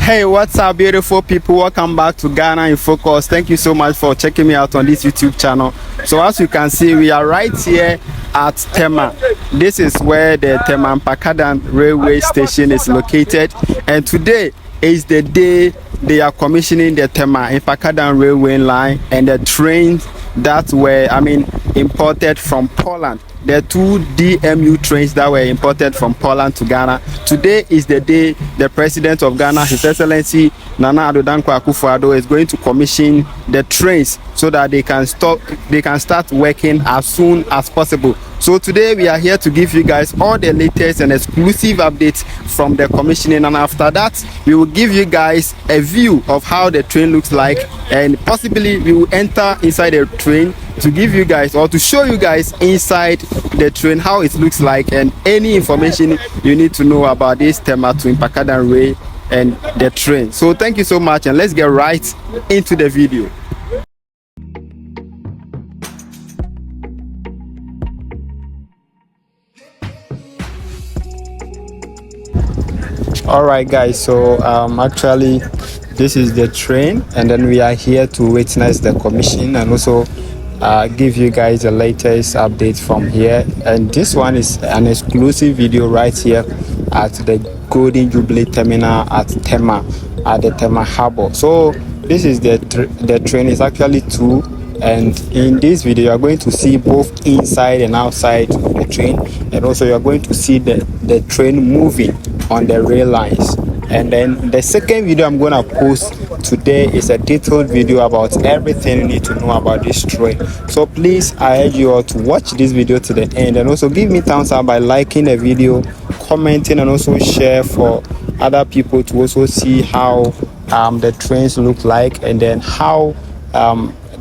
Hey, what's up, beautiful people? Welcome back to Ghana in Focus. Thank you so much for checking me out on this YouTube channel. So as you can see, we are right here at Tema. This is where the Tema Mpakadan railway station is located, and today is the day they are commissioning the Tema Mpakadan railway line and the trains that were imported from Poland. The two DMU trains that were imported from Poland to Ghana. Today is the day the President of Ghana, His Excellency Nana Addo Akuffo Addo, is going to commission the trains so that they can start working as soon as possible. So today we are here to give you guys all the latest and exclusive updates from the commissioning, and after that we will give you guys a view of how the train looks like, and possibly we will enter inside the train to give you guys or to show you guys inside the train how it looks like and any information you need to know about this Tema to Mpakadan Way and the train. So thank you so much, and let's get right into the video. All right guys, so actually this is the train, and then we are here to witness the commission and also give you guys the latest updates from here. And this one is an exclusive video right here at the Golden Jubilee Terminal at Tema, at the Tema Harbor. So this is the train is actually two, and in this video you are going to see both inside and outside of the train, and also you are going to see the train moving on the rail lines. And then the second video I'm gonna post today is a detailed video about everything you need to know about this train. So please, I urge you all to watch this video to the end, and also give me thumbs up by liking the video, commenting, and also share for other people to also see how the trains look like, and then how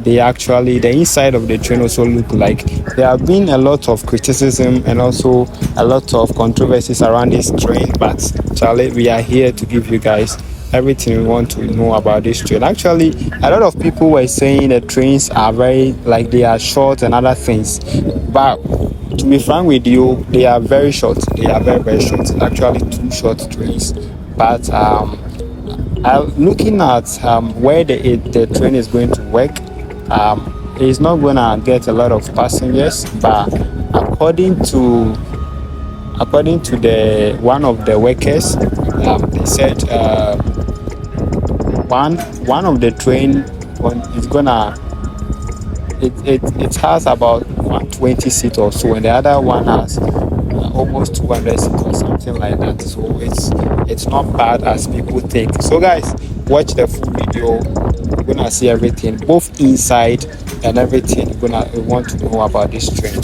the inside of the train also look like. There have been a lot of criticism and also a lot of controversies around this train, but Charlie, we are here to give you guys everything we want to know about this train. Actually, a lot of people were saying the trains are they are short and other things, but to be frank with you, they are very short. They are very short. Actually, two short trains. But looking at where the train is going to work, it's not gonna get a lot of passengers, but according to the one of the workers, they said one of the train is gonna it has about 120 seats or so, and the other one has almost 200 seats or something like that. So it's not bad as people think. So guys, watch the full video. You're gonna see everything, both inside and everything we want to know about this train.